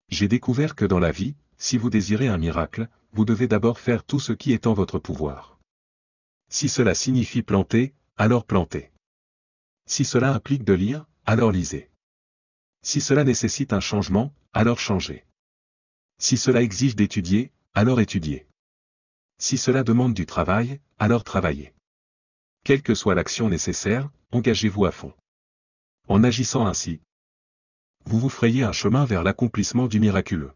J'ai découvert que dans la vie, si vous désirez un miracle, vous devez d'abord faire tout ce qui est en votre pouvoir. Si cela signifie planter, alors plantez. Si cela implique de lire, alors lisez. Si cela nécessite un changement, alors changez. Si cela exige d'étudier, alors étudiez. Si cela demande du travail, alors travaillez. Quelle que soit l'action nécessaire, engagez-vous à fond. En agissant ainsi, vous vous frayez un chemin vers l'accomplissement du miraculeux.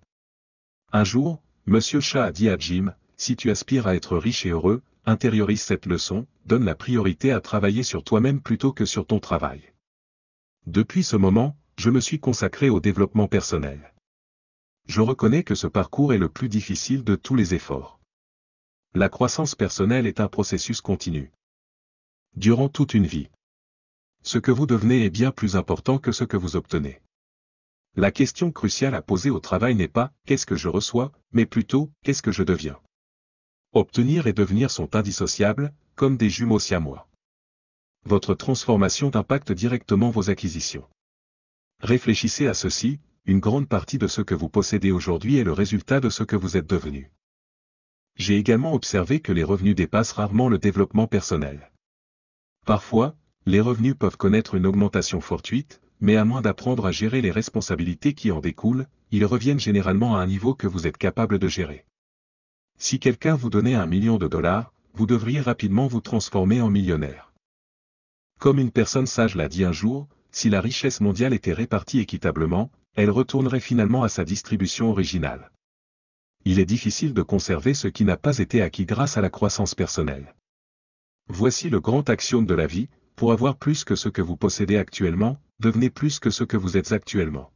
Un jour, Monsieur Shah a dit à Jim, si tu aspires à être riche et heureux, intériorise cette leçon, donne la priorité à travailler sur toi-même plutôt que sur ton travail. Depuis ce moment, je me suis consacré au développement personnel. Je reconnais que ce parcours est le plus difficile de tous les efforts. La croissance personnelle est un processus continu. Durant toute une vie. Ce que vous devenez est bien plus important que ce que vous obtenez. La question cruciale à poser au travail n'est pas « qu'est-ce que je reçois ?», mais plutôt « qu'est-ce que je deviens ?» Obtenir et devenir sont indissociables, comme des jumeaux siamois. Votre transformation impacte directement vos acquisitions. Réfléchissez à ceci, une grande partie de ce que vous possédez aujourd'hui est le résultat de ce que vous êtes devenu. J'ai également observé que les revenus dépassent rarement le développement personnel. Parfois, les revenus peuvent connaître une augmentation fortuite, mais à moins d'apprendre à gérer les responsabilités qui en découlent, ils reviennent généralement à un niveau que vous êtes capable de gérer. Si quelqu'un vous donnait $1 million, vous devriez rapidement vous transformer en millionnaire. Comme une personne sage l'a dit un jour, si la richesse mondiale était répartie équitablement, elle retournerait finalement à sa distribution originale. Il est difficile de conserver ce qui n'a pas été acquis grâce à la croissance personnelle. Voici le grand axiome de la vie, pour avoir plus que ce que vous possédez actuellement, devenez plus que ce que vous êtes actuellement.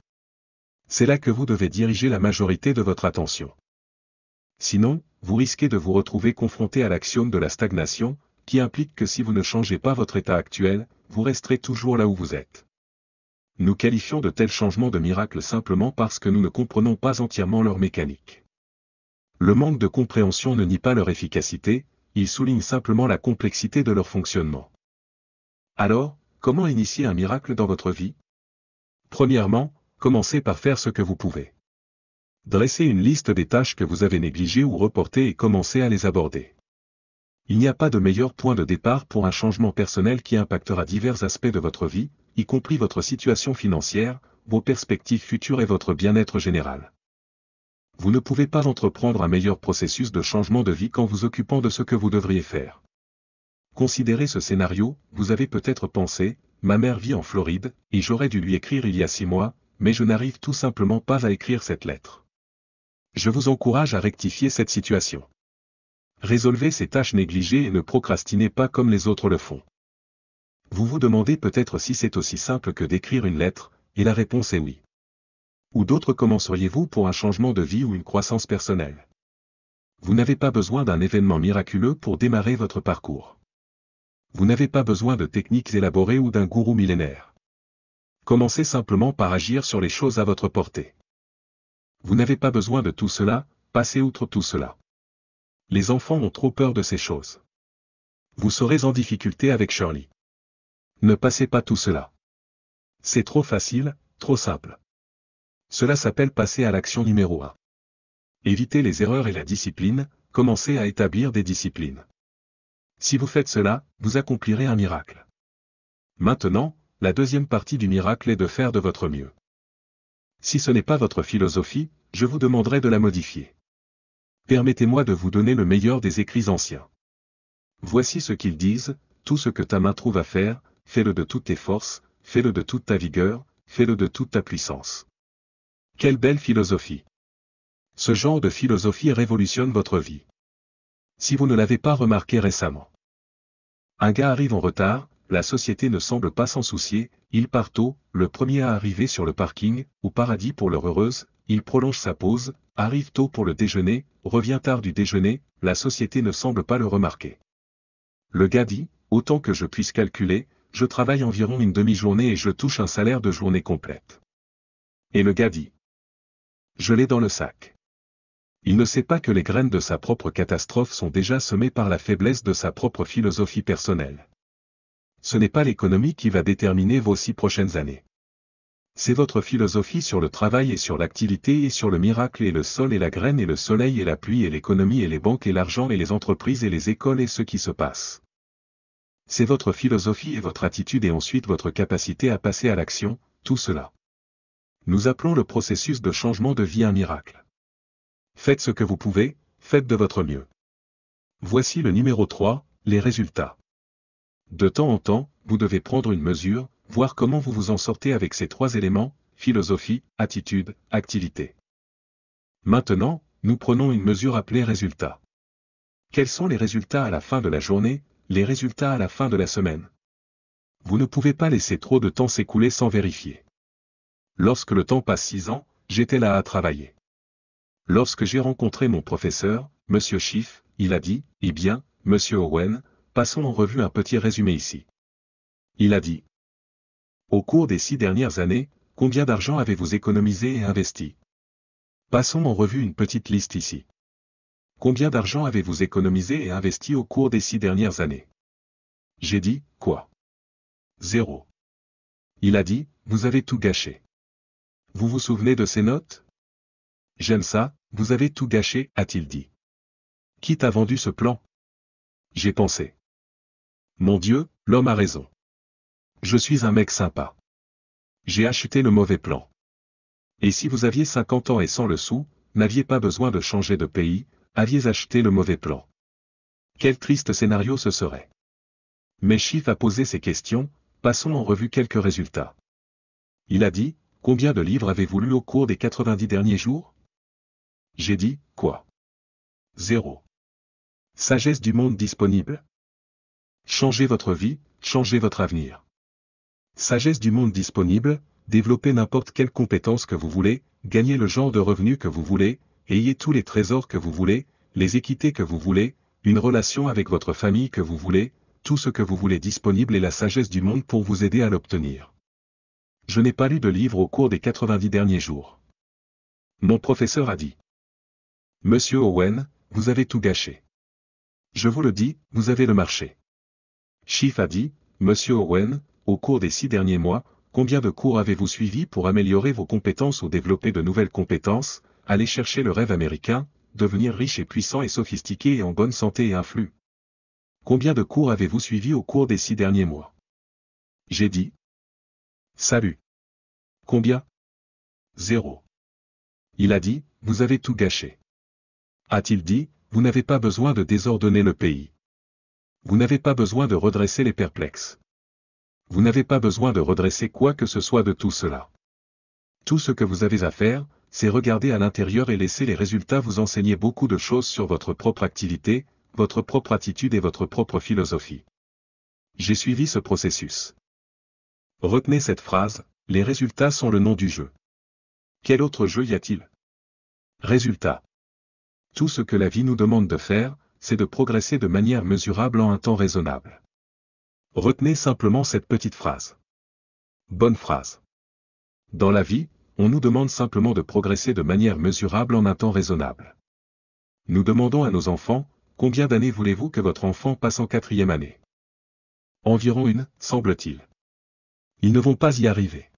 C'est là que vous devez diriger la majorité de votre attention. Sinon, vous risquez de vous retrouver confronté à l'axiome de la stagnation, qui implique que si vous ne changez pas votre état actuel, vous resterez toujours là où vous êtes. Nous qualifions de tels changements de miracles simplement parce que nous ne comprenons pas entièrement leur mécanique. Le manque de compréhension ne nie pas leur efficacité, il souligne simplement la complexité de leur fonctionnement. Alors, comment initier un miracle dans votre vie? Premièrement, commencez par faire ce que vous pouvez. Dressez une liste des tâches que vous avez négligées ou reportées et commencez à les aborder. Il n'y a pas de meilleur point de départ pour un changement personnel qui impactera divers aspects de votre vie, y compris votre situation financière, vos perspectives futures et votre bien-être général. Vous ne pouvez pas entreprendre un meilleur processus de changement de vie qu'en vous occupant de ce que vous devriez faire. Considérez ce scénario, vous avez peut-être pensé, ma mère vit en Floride, et j'aurais dû lui écrire il y a 6 mois, mais je n'arrive tout simplement pas à écrire cette lettre. Je vous encourage à rectifier cette situation. Résolvez ces tâches négligées et ne procrastinez pas comme les autres le font. Vous vous demandez peut-être si c'est aussi simple que d'écrire une lettre, et la réponse est oui. Ou d'autres commenceriez-vous pour un changement de vie ou une croissance personnelle? Vous n'avez pas besoin d'un événement miraculeux pour démarrer votre parcours. Vous n'avez pas besoin de techniques élaborées ou d'un gourou millénaire. Commencez simplement par agir sur les choses à votre portée. Vous n'avez pas besoin de tout cela, passez outre tout cela. Les enfants ont trop peur de ces choses. Vous serez en difficulté avec Shirley. Ne passez pas tout cela. C'est trop facile, trop simple. Cela s'appelle passer à l'action numéro 1. Évitez les erreurs et la discipline, commencez à établir des disciplines. Si vous faites cela, vous accomplirez un miracle. Maintenant, la deuxième partie du miracle est de faire de votre mieux. Si ce n'est pas votre philosophie, je vous demanderai de la modifier. Permettez-moi de vous donner le meilleur des écrits anciens. Voici ce qu'ils disent, tout ce que ta main trouve à faire, fais-le de toutes tes forces, fais-le de toute ta vigueur, fais-le de toute ta puissance. Quelle belle philosophie! Ce genre de philosophie révolutionne votre vie. Si vous ne l'avez pas remarqué récemment. Un gars arrive en retard, la société ne semble pas s'en soucier, il part tôt, le premier à arriver sur le parking, au paradis pour l'heure heureuse, il prolonge sa pause, arrive tôt pour le déjeuner, revient tard du déjeuner, la société ne semble pas le remarquer. Le gars dit, autant que je puisse calculer, je travaille environ une demi-journée et je touche un salaire de journée complète. Et le gars dit, je l'ai dans le sac. Il ne sait pas que les graines de sa propre catastrophe sont déjà semées par la faiblesse de sa propre philosophie personnelle. Ce n'est pas l'économie qui va déterminer vos 6 prochaines années. C'est votre philosophie sur le travail et sur l'activité et sur le miracle et le sol et la graine et le soleil et la pluie et l'économie et les banques et l'argent et les entreprises et les écoles et ce qui se passe. C'est votre philosophie et votre attitude et ensuite votre capacité à passer à l'action, tout cela. Nous appelons le processus de changement de vie un miracle. Faites ce que vous pouvez, faites de votre mieux. Voici le numéro 3, les résultats. De temps en temps, vous devez prendre une mesure, voir comment vous vous en sortez avec ces 3 éléments, philosophie, attitude, activité. Maintenant, nous prenons une mesure appelée résultat. Quels sont les résultats à la fin de la journée, les résultats à la fin de la semaine? Vous ne pouvez pas laisser trop de temps s'écouler sans vérifier. Lorsque le temps passe 6 ans, j'étais là à travailler. Lorsque j'ai rencontré mon professeur, Monsieur Schiff, il a dit, eh bien, Monsieur Owen, passons en revue un petit résumé ici. Il a dit. Au cours des 6 dernières années, combien d'argent avez-vous économisé et investi? Passons en revue une petite liste ici. Combien d'argent avez-vous économisé et investi au cours des 6 dernières années? J'ai dit, quoi? 0. Il a dit, vous avez tout gâché. Vous vous souvenez de ces notes? J'aime ça, vous avez tout gâché, a-t-il dit. Qui t'a vendu ce plan? J'ai pensé. Mon Dieu, l'homme a raison. Je suis un mec sympa. J'ai acheté le mauvais plan. Et si vous aviez 50 ans et 100 le sou, n'aviez pas besoin de changer de pays, aviez acheté le mauvais plan. Quel triste scénario ce serait. Mais Schiff a posé ces questions, passons en revue quelques résultats. Il a dit, combien de livres avez-vous lu au cours des 90 derniers jours? J'ai dit, quoi? 0. Sagesse du monde disponible. Changez votre vie, changez votre avenir. Sagesse du monde disponible, développez n'importe quelle compétence que vous voulez, gagnez le genre de revenu que vous voulez, ayez tous les trésors que vous voulez, les équités que vous voulez, une relation avec votre famille que vous voulez, tout ce que vous voulez disponible et la sagesse du monde pour vous aider à l'obtenir. Je n'ai pas lu de livre au cours des 90 derniers jours. Mon professeur a dit. Monsieur Owen, vous avez tout gâché. Je vous le dis, vous avez le marché. Schiff a dit, Monsieur Owen, au cours des 6 derniers mois, combien de cours avez-vous suivi pour améliorer vos compétences ou développer de nouvelles compétences, aller chercher le rêve américain, devenir riche et puissant et sophistiqué et en bonne santé et influx? Combien de cours avez-vous suivi au cours des 6 derniers mois? J'ai dit. Salut. Combien? 0. Il a dit, vous avez tout gâché. A-t-il dit, vous n'avez pas besoin de désordonner le pays. Vous n'avez pas besoin de redresser les perplexes. Vous n'avez pas besoin de redresser quoi que ce soit de tout cela. Tout ce que vous avez à faire, c'est regarder à l'intérieur et laisser les résultats vous enseigner beaucoup de choses sur votre propre activité, votre propre attitude et votre propre philosophie. J'ai suivi ce processus. Retenez cette phrase, les résultats sont le nom du jeu. Quel autre jeu y a-t-il? Résultat. Tout ce que la vie nous demande de faire, c'est de progresser de manière mesurable en un temps raisonnable. Retenez simplement cette petite phrase. Bonne phrase. Dans la vie, on nous demande simplement de progresser de manière mesurable en un temps raisonnable. Nous demandons à nos enfants, combien d'années voulez-vous que votre enfant passe en 4e année? Environ une, semble-t-il. Ils ne vont pas y arriver.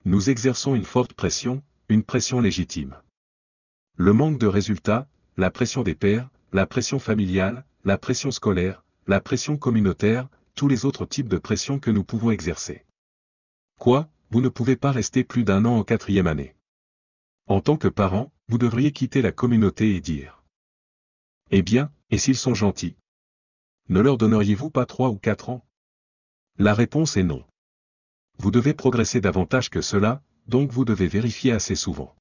Nous exerçons une forte pression, une pression légitime. Le manque de résultats, la pression des pairs, la pression familiale, la pression scolaire, la pression communautaire, tous les autres types de pression que nous pouvons exercer. Quoi, vous ne pouvez pas rester plus d'1 an en 4e année. En tant que parent, vous devriez quitter la communauté et dire. Eh bien, et s'ils sont gentils? Ne leur donneriez-vous pas 3 ou 4 ans? La réponse est non. Vous devez progresser davantage que cela, donc vous devez vérifier assez souvent.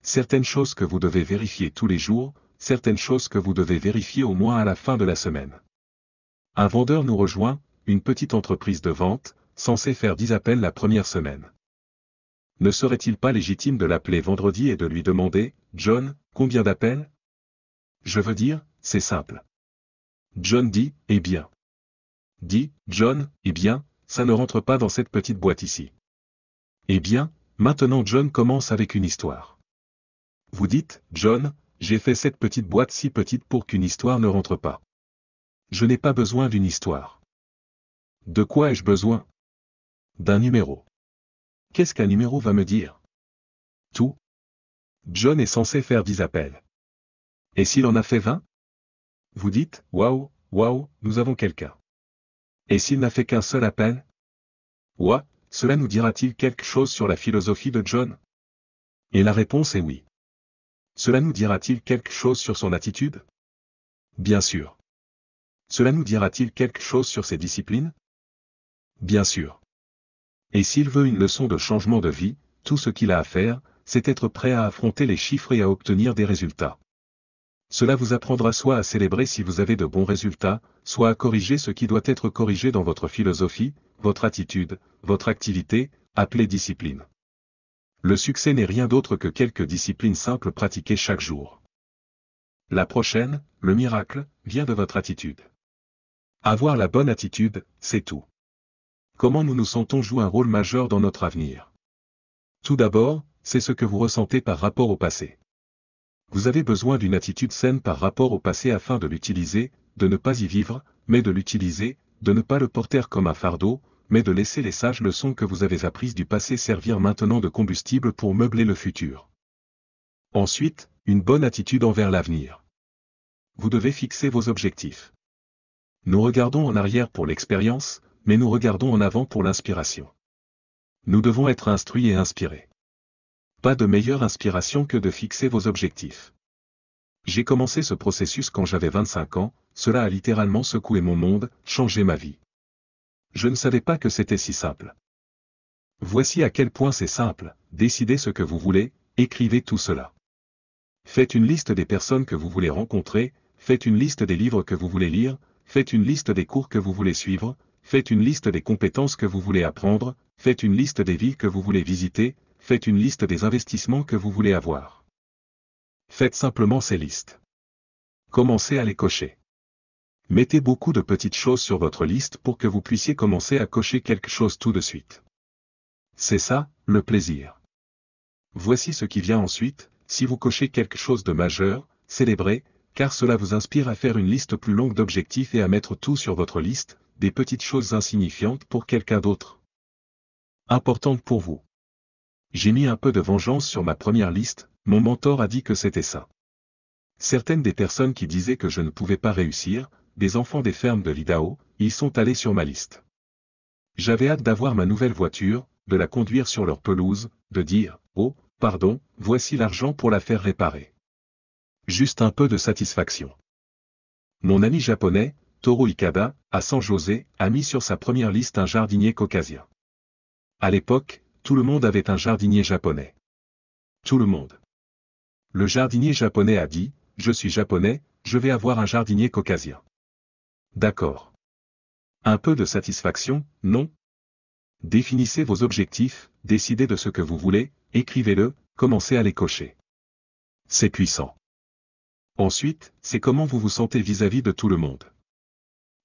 Certaines choses que vous devez vérifier tous les jours, certaines choses que vous devez vérifier au moins à la fin de la semaine. Un vendeur nous rejoint, une petite entreprise de vente, censée faire 10 appels la première semaine. Ne serait-il pas légitime de l'appeler vendredi et de lui demander, John, combien d'appels? Je veux dire, c'est simple. John dit, eh bien. Dit, John, eh bien, ça ne rentre pas dans cette petite boîte ici. Eh bien, maintenant John commence avec une histoire. Vous dites, John, j'ai fait cette petite boîte si petite pour qu'une histoire ne rentre pas. Je n'ai pas besoin d'une histoire. De quoi ai-je besoin? D'un numéro. Qu'est-ce qu'un numéro va me dire? Tout. John est censé faire 10 appels. Et s'il en a fait 20? Vous dites, waouh, waouh, nous avons quelqu'un. Et s'il n'a fait qu'un seul appel? Ouah, cela nous dira-t-il quelque chose sur la philosophie de John? Et la réponse est oui. Cela nous dira-t-il quelque chose sur son attitude? Bien sûr. Cela nous dira-t-il quelque chose sur ses disciplines? Bien sûr. Et s'il veut une leçon de changement de vie, tout ce qu'il a à faire, c'est être prêt à affronter les chiffres et à obtenir des résultats. Cela vous apprendra soit à célébrer si vous avez de bons résultats, soit à corriger ce qui doit être corrigé dans votre philosophie, votre attitude, votre activité, appelée discipline. Le succès n'est rien d'autre que quelques disciplines simples pratiquées chaque jour. La prochaine, le miracle, vient de votre attitude. Avoir la bonne attitude, c'est tout. Comment nous nous sentons joue un rôle majeur dans notre avenir. Tout d'abord, c'est ce que vous ressentez par rapport au passé. Vous avez besoin d'une attitude saine par rapport au passé afin de l'utiliser, de ne pas y vivre, mais de l'utiliser, de ne pas le porter comme un fardeau, mais de laisser les sages leçons que vous avez apprises du passé servir maintenant de combustible pour meubler le futur. Ensuite, une bonne attitude envers l'avenir. Vous devez fixer vos objectifs. Nous regardons en arrière pour l'expérience, mais nous regardons en avant pour l'inspiration. Nous devons être instruits et inspirés. Pas de meilleure inspiration que de fixer vos objectifs. J'ai commencé ce processus quand j'avais 25 ans, cela a littéralement secoué mon monde, changé ma vie. Je ne savais pas que c'était si simple. Voici à quel point c'est simple, décidez ce que vous voulez, écrivez tout cela. Faites une liste des personnes que vous voulez rencontrer, faites une liste des livres que vous voulez lire, faites une liste des cours que vous voulez suivre, faites une liste des compétences que vous voulez apprendre, faites une liste des villes que vous voulez visiter, faites une liste des investissements que vous voulez avoir. Faites simplement ces listes. Commencez à les cocher. Mettez beaucoup de petites choses sur votre liste pour que vous puissiez commencer à cocher quelque chose tout de suite. C'est ça, le plaisir. Voici ce qui vient ensuite, si vous cochez quelque chose de majeur, célébrez, car cela vous inspire à faire une liste plus longue d'objectifs et à mettre tout sur votre liste, des petites choses insignifiantes pour quelqu'un d'autre. Importantes pour vous. J'ai mis un peu de vengeance sur ma première liste, mon mentor a dit que c'était ça. Certaines des personnes qui disaient que je ne pouvais pas réussir, des enfants des fermes de l'Idaho, ils sont allés sur ma liste. J'avais hâte d'avoir ma nouvelle voiture, de la conduire sur leur pelouse, de dire, oh, pardon, voici l'argent pour la faire réparer. Juste un peu de satisfaction. Mon ami japonais, Toru Ikada, à San José, a mis sur sa première liste un jardinier caucasien. À l'époque, tout le monde avait un jardinier japonais. Tout le monde. Le jardinier japonais a dit, je suis japonais, je vais avoir un jardinier caucasien. D'accord. Un peu de satisfaction, non? Définissez vos objectifs, décidez de ce que vous voulez, écrivez-le, commencez à les cocher. C'est puissant. Ensuite, c'est comment vous vous sentez vis-à-vis de tout le monde.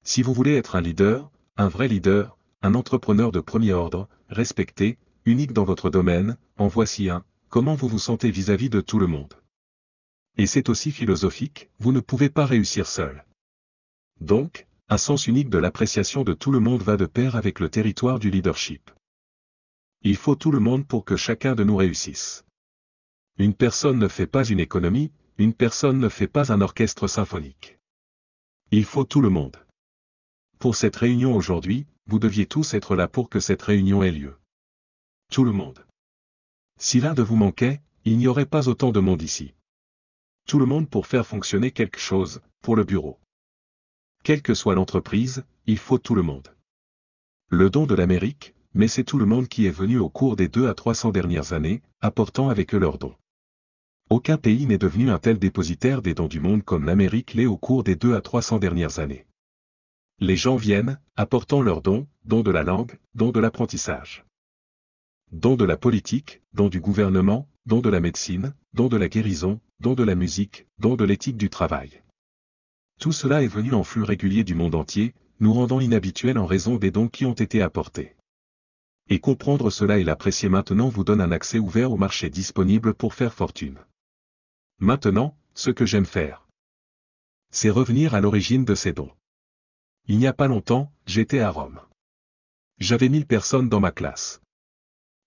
Si vous voulez être un leader, un vrai leader, un entrepreneur de premier ordre, respecté, unique dans votre domaine, en voici un, comment vous vous sentez vis-à-vis de tout le monde. Et c'est aussi philosophique, vous ne pouvez pas réussir seul. Donc, un sens unique de l'appréciation de tout le monde va de pair avec le territoire du leadership. Il faut tout le monde pour que chacun de nous réussisse. Une personne ne fait pas une économie, une personne ne fait pas un orchestre symphonique. Il faut tout le monde. Pour cette réunion aujourd'hui, vous deviez tous être là pour que cette réunion ait lieu. Tout le monde. Si l'un de vous manquait, il n'y aurait pas autant de monde ici. Tout le monde pour faire fonctionner quelque chose, pour le bureau. Quelle que soit l'entreprise, il faut tout le monde. Le don de l'Amérique, mais c'est tout le monde qui est venu au cours des 200 à 300 dernières années, apportant avec eux leurs dons. Aucun pays n'est devenu un tel dépositaire des dons du monde comme l'Amérique l'est au cours des 200 à 300 dernières années. Les gens viennent, apportant leurs dons, dons de la langue, dons de l'apprentissage. Dons de la politique, dons du gouvernement, dons de la médecine, dons de la guérison, dons de la musique, dons de l'éthique du travail. Tout cela est venu en flux régulier du monde entier, nous rendant inhabituels en raison des dons qui ont été apportés. Et comprendre cela et l'apprécier maintenant vous donne un accès ouvert au marché disponible pour faire fortune. Maintenant, ce que j'aime faire, c'est revenir à l'origine de ces dons. Il n'y a pas longtemps, j'étais à Rome. J'avais 1000 personnes dans ma classe.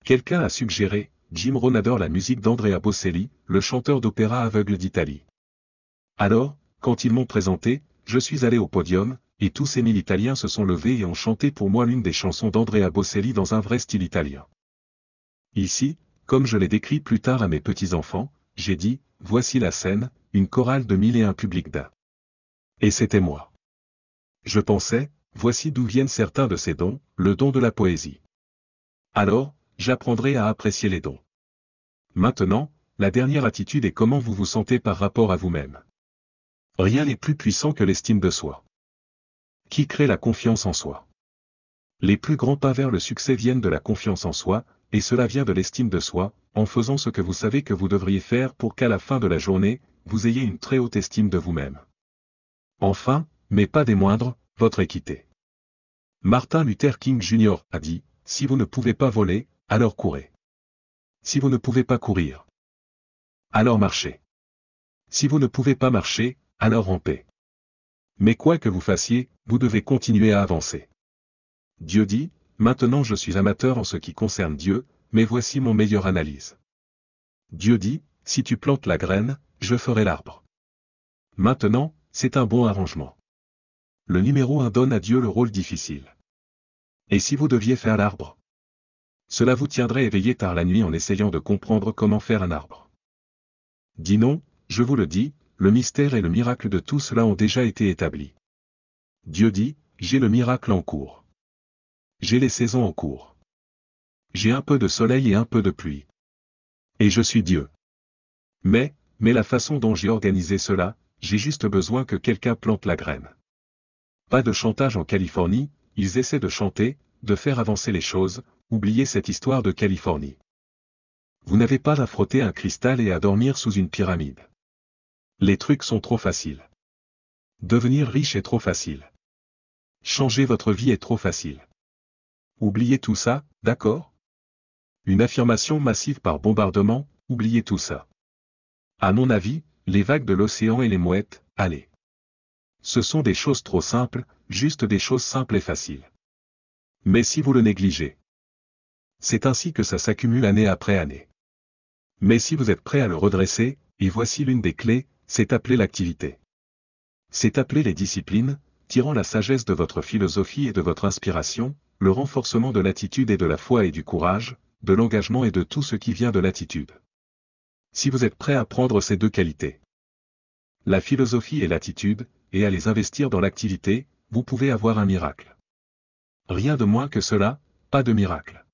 Quelqu'un a suggéré, Jim Rohn adore la musique d'Andrea Bocelli, le chanteur d'opéra aveugle d'Italie. Alors, quand ils m'ont présenté, je suis allé au podium, et tous ces 1000 Italiens se sont levés et ont chanté pour moi l'une des chansons d'Andrea Bocelli dans un vrai style italien. Ici, comme je l'ai décrit plus tard à mes petits-enfants, j'ai dit, voici la scène, une chorale de 1001 publics d'A. Et c'était moi. Je pensais, voici d'où viennent certains de ces dons, le don de la poésie. Alors, j'apprendrai à apprécier les dons. Maintenant, la dernière attitude est comment vous vous sentez par rapport à vous-même. Rien n'est plus puissant que l'estime de soi. Qui crée la confiance en soi? Les plus grands pas vers le succès viennent de la confiance en soi, et cela vient de l'estime de soi, en faisant ce que vous savez que vous devriez faire pour qu'à la fin de la journée, vous ayez une très haute estime de vous-même. Enfin, mais pas des moindres, votre équité. Martin Luther King Jr. a dit, si vous ne pouvez pas voler, alors courez. Si vous ne pouvez pas courir, alors marchez. Si vous ne pouvez pas marcher, alors rampez. Mais quoi que vous fassiez, vous devez continuer à avancer. Dieu dit, maintenant je suis amateur en ce qui concerne Dieu, mais voici mon meilleure analyse. Dieu dit, si tu plantes la graine, je ferai l'arbre. Maintenant, c'est un bon arrangement. Le numéro 1 donne à Dieu le rôle difficile. Et si vous deviez faire l'arbre? Cela vous tiendrait éveillé tard la nuit en essayant de comprendre comment faire un arbre. Dis non, je vous le dis, le mystère et le miracle de tout cela ont déjà été établis. Dieu dit, j'ai le miracle en cours. J'ai les saisons en cours. J'ai un peu de soleil et un peu de pluie. Et je suis Dieu. Mais la façon dont j'ai organisé cela, j'ai juste besoin que quelqu'un plante la graine. Pas de chantage en Californie, ils essaient de chanter, de faire avancer les choses, oubliez cette histoire de Californie. Vous n'avez pas à frotter un cristal et à dormir sous une pyramide. Les trucs sont trop faciles. Devenir riche est trop facile. Changer votre vie est trop facile. Oubliez tout ça, d'accord? Une affirmation massive par bombardement, oubliez tout ça. À mon avis, les vagues de l'océan et les mouettes, allez. Ce sont des choses trop simples, juste des choses simples et faciles. Mais si vous le négligez, c'est ainsi que ça s'accumule année après année. Mais si vous êtes prêt à le redresser, et voici l'une des clés, c'est appeler l'activité. C'est appeler les disciplines, tirant la sagesse de votre philosophie et de votre inspiration, le renforcement de l'attitude et de la foi et du courage, de l'engagement et de tout ce qui vient de l'attitude. Si vous êtes prêt à prendre ces deux qualités, la philosophie et l'attitude, et à les investir dans l'activité, vous pouvez avoir un miracle. Rien de moins que cela, pas de miracle.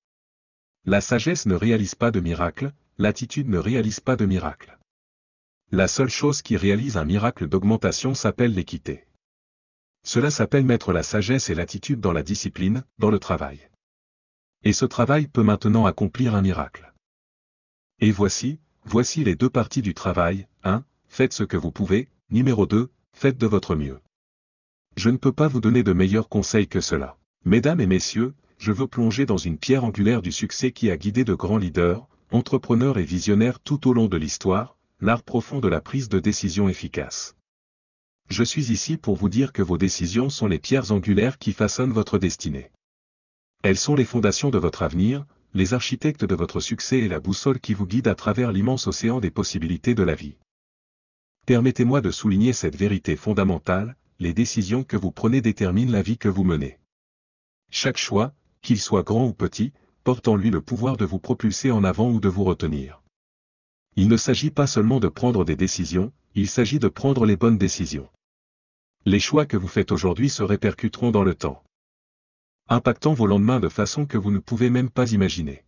La sagesse ne réalise pas de miracle, l'attitude ne réalise pas de miracle. La seule chose qui réalise un miracle d'augmentation s'appelle l'équité. Cela s'appelle mettre la sagesse et l'attitude dans la discipline, dans le travail. Et ce travail peut maintenant accomplir un miracle. Et voici les deux parties du travail. 1. Faites ce que vous pouvez. Numéro 2. Faites de votre mieux. Je ne peux pas vous donner de meilleurs conseils que cela. Mesdames et messieurs, je veux plonger dans une pierre angulaire du succès qui a guidé de grands leaders, entrepreneurs et visionnaires tout au long de l'histoire, l'art profond de la prise de décision efficace. Je suis ici pour vous dire que vos décisions sont les pierres angulaires qui façonnent votre destinée. Elles sont les fondations de votre avenir, les architectes de votre succès et la boussole qui vous guide à travers l'immense océan des possibilités de la vie. Permettez-moi de souligner cette vérité fondamentale, les décisions que vous prenez déterminent la vie que vous menez. Chaque choix, qu'il soit grand ou petit, porte en lui le pouvoir de vous propulser en avant ou de vous retenir. Il ne s'agit pas seulement de prendre des décisions, il s'agit de prendre les bonnes décisions. Les choix que vous faites aujourd'hui se répercuteront dans le temps, impactant vos lendemains de façon que vous ne pouvez même pas imaginer.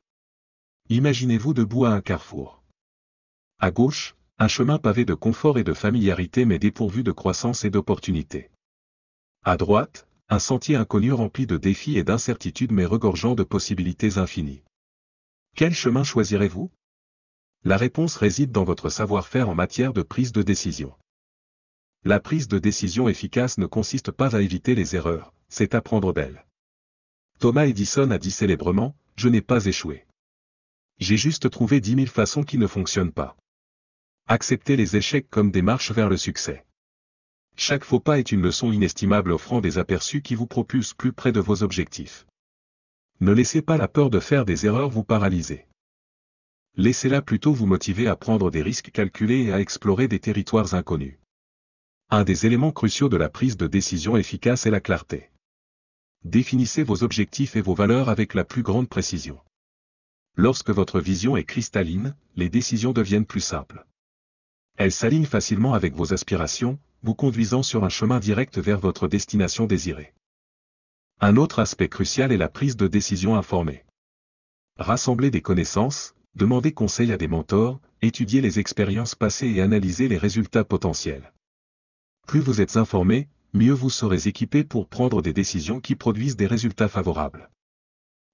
Imaginez-vous debout à un carrefour. À gauche, un chemin pavé de confort et de familiarité mais dépourvu de croissance et d'opportunités. À droite, un sentier inconnu rempli de défis et d'incertitudes mais regorgeant de possibilités infinies. Quel chemin choisirez-vous? La réponse réside dans votre savoir-faire en matière de prise de décision. La prise de décision efficace ne consiste pas à éviter les erreurs, c'est apprendre d'elles. Thomas Edison a dit célèbrement, « Je n'ai pas échoué. J'ai juste trouvé 10 000 façons qui ne fonctionnent pas. » Acceptez les échecs comme des marches vers le succès. Chaque faux pas est une leçon inestimable offrant des aperçus qui vous propulsent plus près de vos objectifs. Ne laissez pas la peur de faire des erreurs vous paralyser. Laissez-la plutôt vous motiver à prendre des risques calculés et à explorer des territoires inconnus. Un des éléments cruciaux de la prise de décision efficace est la clarté. Définissez vos objectifs et vos valeurs avec la plus grande précision. Lorsque votre vision est cristalline, les décisions deviennent plus simples. Elles s'alignent facilement avec vos aspirations, vous conduisant sur un chemin direct vers votre destination désirée. Un autre aspect crucial est la prise de décision informée. Rassemblez des connaissances, demandez conseil à des mentors, étudiez les expériences passées et analysez les résultats potentiels. Plus vous êtes informé, mieux vous serez équipé pour prendre des décisions qui produisent des résultats favorables.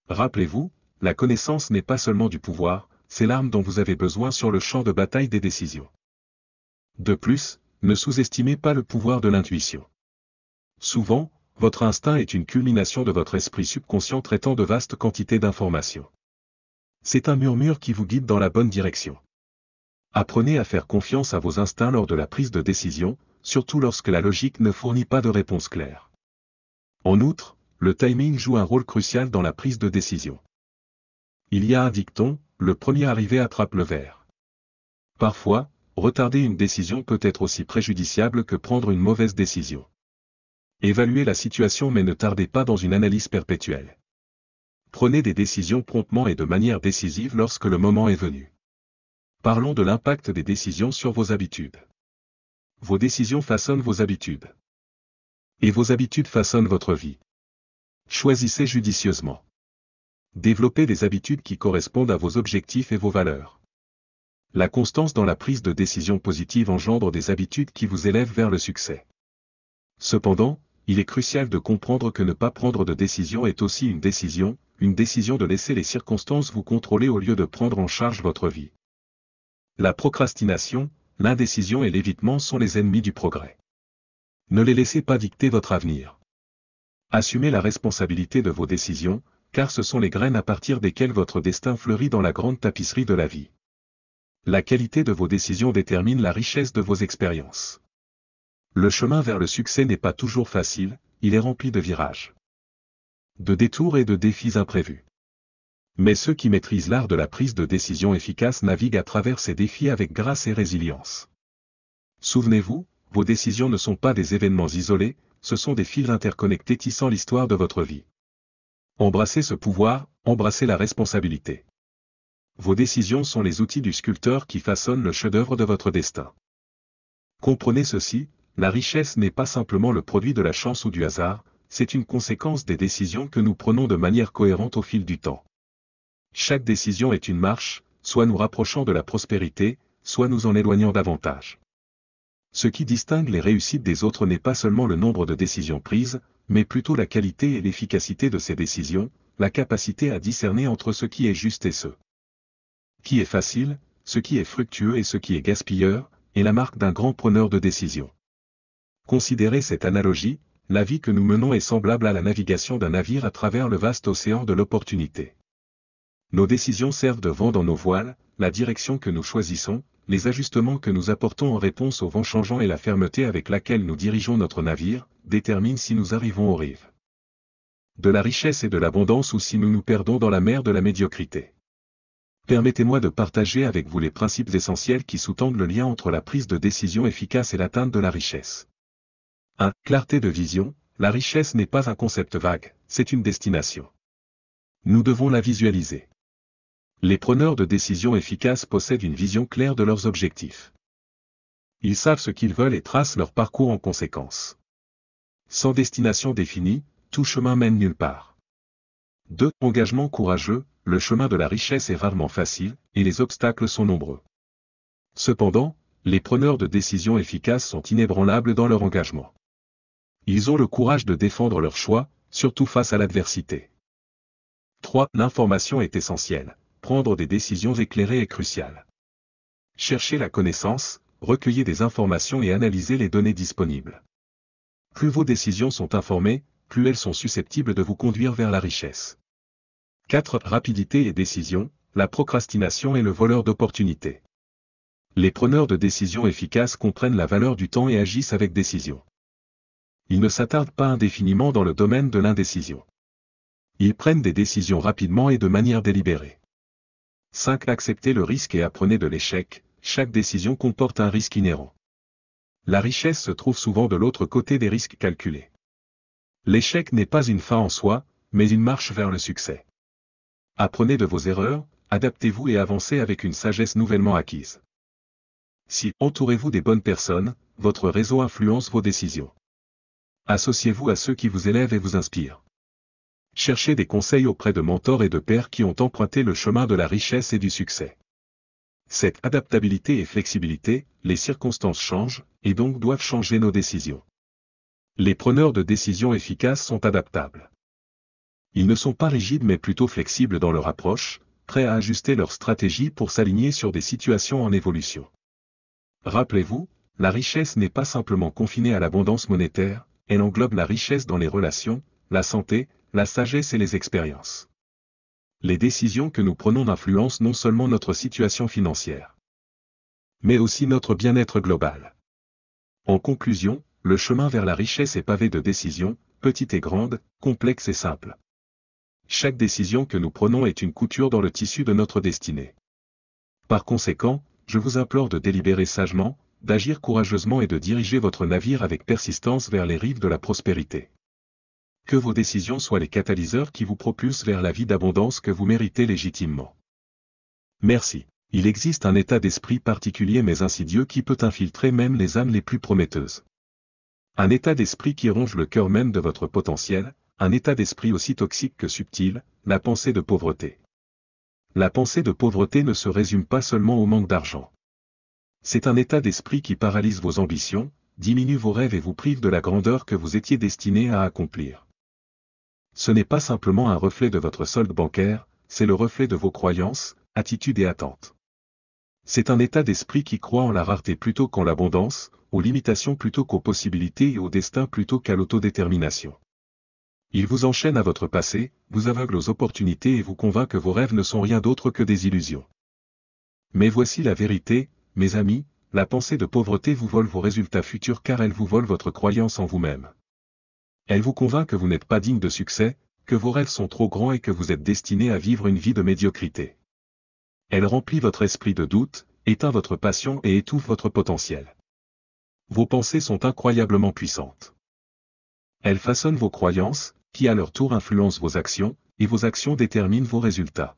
Rappelez-vous, la connaissance n'est pas seulement du pouvoir, c'est l'arme dont vous avez besoin sur le champ de bataille des décisions. De plus, ne sous-estimez pas le pouvoir de l'intuition. Souvent, votre instinct est une culmination de votre esprit subconscient traitant de vastes quantités d'informations. C'est un murmure qui vous guide dans la bonne direction. Apprenez à faire confiance à vos instincts lors de la prise de décision, surtout lorsque la logique ne fournit pas de réponse claire. En outre, le timing joue un rôle crucial dans la prise de décision. Il y a un dicton, le premier arrivé attrape le verre. Parfois, retarder une décision peut être aussi préjudiciable que prendre une mauvaise décision. Évaluez la situation mais ne tardez pas dans une analyse perpétuelle. Prenez des décisions promptement et de manière décisive lorsque le moment est venu. Parlons de l'impact des décisions sur vos habitudes. Vos décisions façonnent vos habitudes. Et vos habitudes façonnent votre vie. Choisissez judicieusement. Développez des habitudes qui correspondent à vos objectifs et vos valeurs. La constance dans la prise de décision positive engendre des habitudes qui vous élèvent vers le succès. Cependant, il est crucial de comprendre que ne pas prendre de décision est aussi une décision de laisser les circonstances vous contrôler au lieu de prendre en charge votre vie. La procrastination, l'indécision et l'évitement sont les ennemis du progrès. Ne les laissez pas dicter votre avenir. Assumez la responsabilité de vos décisions, car ce sont les graines à partir desquelles votre destin fleurit dans la grande tapisserie de la vie. La qualité de vos décisions détermine la richesse de vos expériences. Le chemin vers le succès n'est pas toujours facile, il est rempli de virages, de détours et de défis imprévus. Mais ceux qui maîtrisent l'art de la prise de décision efficace naviguent à travers ces défis avec grâce et résilience. Souvenez-vous, vos décisions ne sont pas des événements isolés, ce sont des fils interconnectés tissant l'histoire de votre vie. Embrassez ce pouvoir, embrassez la responsabilité. Vos décisions sont les outils du sculpteur qui façonne le chef-d'œuvre de votre destin. Comprenez ceci, la richesse n'est pas simplement le produit de la chance ou du hasard, c'est une conséquence des décisions que nous prenons de manière cohérente au fil du temps. Chaque décision est une marche, soit nous rapprochant de la prospérité, soit nous en éloignant davantage. Ce qui distingue les réussites des autres n'est pas seulement le nombre de décisions prises, mais plutôt la qualité et l'efficacité de ces décisions, la capacité à discerner entre ce qui est juste et ce qui est facile, ce qui est fructueux et ce qui est gaspilleur, est la marque d'un grand preneur de décision. Considérez cette analogie, la vie que nous menons est semblable à la navigation d'un navire à travers le vaste océan de l'opportunité. Nos décisions servent de vent dans nos voiles, la direction que nous choisissons, les ajustements que nous apportons en réponse aux vents changeants et la fermeté avec laquelle nous dirigeons notre navire, déterminent si nous arrivons aux rives de la richesse et de l'abondance ou si nous nous perdons dans la mer de la médiocrité. Permettez-moi de partager avec vous les principes essentiels qui sous-tendent le lien entre la prise de décision efficace et l'atteinte de la richesse. 1. Clarté de vision, la richesse n'est pas un concept vague, c'est une destination. Nous devons la visualiser. Les preneurs de décision efficaces possèdent une vision claire de leurs objectifs. Ils savent ce qu'ils veulent et tracent leur parcours en conséquence. Sans destination définie, tout chemin mène nulle part. 2. Engagement courageux, le chemin de la richesse est rarement facile, et les obstacles sont nombreux. Cependant, les preneurs de décision efficaces sont inébranlables dans leur engagement. Ils ont le courage de défendre leurs choix, surtout face à l'adversité. 3. L'information est essentielle. Prendre des décisions éclairées est crucial. Cherchez la connaissance, recueillez des informations et analysez les données disponibles. Plus vos décisions sont informées, plus elles sont susceptibles de vous conduire vers la richesse. 4. Rapidité et décision, la procrastination est le voleur d'opportunités. Les preneurs de décision efficaces comprennent la valeur du temps et agissent avec décision. Ils ne s'attardent pas indéfiniment dans le domaine de l'indécision. Ils prennent des décisions rapidement et de manière délibérée. 5. Acceptez le risque et apprenez de l'échec. Chaque décision comporte un risque inhérent. La richesse se trouve souvent de l'autre côté des risques calculés. L'échec n'est pas une fin en soi, mais une marche vers le succès. Apprenez de vos erreurs, adaptez-vous et avancez avec une sagesse nouvellement acquise. Si entourez-vous des bonnes personnes, votre réseau influence vos décisions. Associez-vous à ceux qui vous élèvent et vous inspirent. Cherchez des conseils auprès de mentors et de pairs qui ont emprunté le chemin de la richesse et du succès. Cette adaptabilité et flexibilité, les circonstances changent, et donc doivent changer nos décisions. Les preneurs de décisions efficaces sont adaptables. Ils ne sont pas rigides mais plutôt flexibles dans leur approche, prêts à ajuster leur stratégie pour s'aligner sur des situations en évolution. Rappelez-vous, la richesse n'est pas simplement confinée à l'abondance monétaire, elle englobe la richesse dans les relations, la santé, la sagesse et les expériences. Les décisions que nous prenons influencent non seulement notre situation financière, mais aussi notre bien-être global. En conclusion, le chemin vers la richesse est pavé de décisions, petites et grandes, complexes et simples. Chaque décision que nous prenons est une couture dans le tissu de notre destinée. Par conséquent, je vous implore de délibérer sagement, d'agir courageusement et de diriger votre navire avec persistance vers les rives de la prospérité. Que vos décisions soient les catalyseurs qui vous propulsent vers la vie d'abondance que vous méritez légitimement. Merci. Il existe un état d'esprit particulier mais insidieux qui peut infiltrer même les âmes les plus prometteuses. Un état d'esprit qui ronge le cœur même de votre potentiel, un état d'esprit aussi toxique que subtil, la pensée de pauvreté. La pensée de pauvreté ne se résume pas seulement au manque d'argent. C'est un état d'esprit qui paralyse vos ambitions, diminue vos rêves et vous prive de la grandeur que vous étiez destiné à accomplir. Ce n'est pas simplement un reflet de votre solde bancaire, c'est le reflet de vos croyances, attitudes et attentes. C'est un état d'esprit qui croit en la rareté plutôt qu'en l'abondance, aux limitations plutôt qu'aux possibilités et au destin plutôt qu'à l'autodétermination. Il vous enchaîne à votre passé, vous aveugle aux opportunités et vous convainc que vos rêves ne sont rien d'autre que des illusions. Mais voici la vérité, mes amis, la pensée de pauvreté vous vole vos résultats futurs car elle vous vole votre croyance en vous-même. Elle vous convainc que vous n'êtes pas digne de succès, que vos rêves sont trop grands et que vous êtes destiné à vivre une vie de médiocrité. Elle remplit votre esprit de doute, éteint votre passion et étouffe votre potentiel. Vos pensées sont incroyablement puissantes. Elles façonnent vos croyances, qui à leur tour influencent vos actions, et vos actions déterminent vos résultats.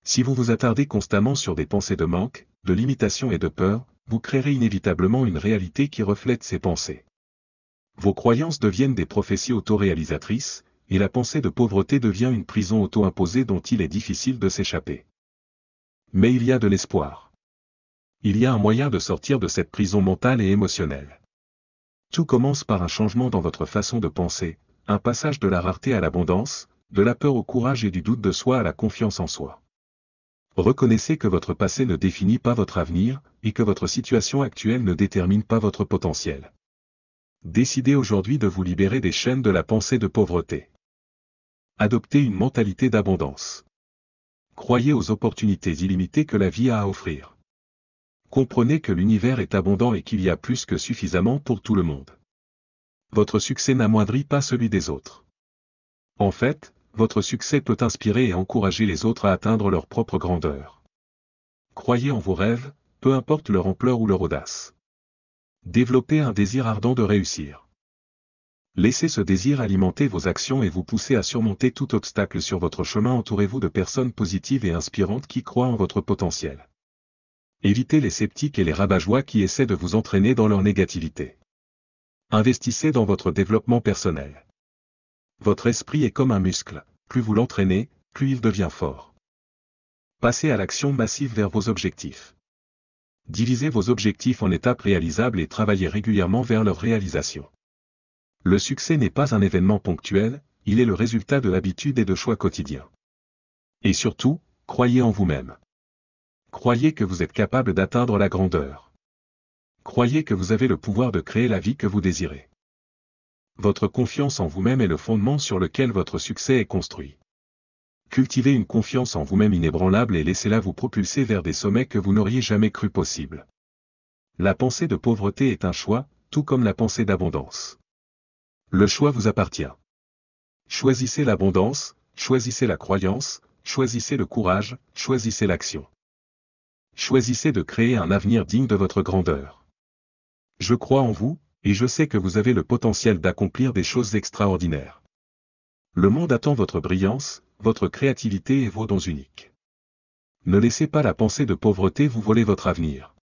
Si vous vous attardez constamment sur des pensées de manque, de limitation et de peur, vous créerez inévitablement une réalité qui reflète ces pensées. Vos croyances deviennent des prophéties autoréalisatrices, et la pensée de pauvreté devient une prison auto-imposée dont il est difficile de s'échapper. Mais il y a de l'espoir. Il y a un moyen de sortir de cette prison mentale et émotionnelle. Tout commence par un changement dans votre façon de penser, un passage de la rareté à l'abondance, de la peur au courage et du doute de soi à la confiance en soi. Reconnaissez que votre passé ne définit pas votre avenir, et que votre situation actuelle ne détermine pas votre potentiel. Décidez aujourd'hui de vous libérer des chaînes de la pensée de pauvreté. Adoptez une mentalité d'abondance. Croyez aux opportunités illimitées que la vie a à offrir. Comprenez que l'univers est abondant et qu'il y a plus que suffisamment pour tout le monde. Votre succès n'amoindrit pas celui des autres. En fait, votre succès peut inspirer et encourager les autres à atteindre leur propre grandeur. Croyez en vos rêves, peu importe leur ampleur ou leur audace. Développez un désir ardent de réussir. Laissez ce désir alimenter vos actions et vous pousser à surmonter tout obstacle sur votre chemin. Entourez-vous de personnes positives et inspirantes qui croient en votre potentiel. Évitez les sceptiques et les rabat-joie qui essaient de vous entraîner dans leur négativité. Investissez dans votre développement personnel. Votre esprit est comme un muscle, plus vous l'entraînez, plus il devient fort. Passez à l'action massive vers vos objectifs. Divisez vos objectifs en étapes réalisables et travaillez régulièrement vers leur réalisation. Le succès n'est pas un événement ponctuel, il est le résultat de l'habitude et de choix quotidiens. Et surtout, croyez en vous-même. Croyez que vous êtes capable d'atteindre la grandeur. Croyez que vous avez le pouvoir de créer la vie que vous désirez. Votre confiance en vous-même est le fondement sur lequel votre succès est construit. Cultivez une confiance en vous-même inébranlable et laissez-la vous propulser vers des sommets que vous n'auriez jamais cru possibles. La pensée de pauvreté est un choix, tout comme la pensée d'abondance. Le choix vous appartient. Choisissez l'abondance, choisissez la croyance, choisissez le courage, choisissez l'action. Choisissez de créer un avenir digne de votre grandeur. Je crois en vous, et je sais que vous avez le potentiel d'accomplir des choses extraordinaires. Le monde attend votre brillance, votre créativité et vos dons uniques. Ne laissez pas la pensée de pauvreté vous voler votre avenir.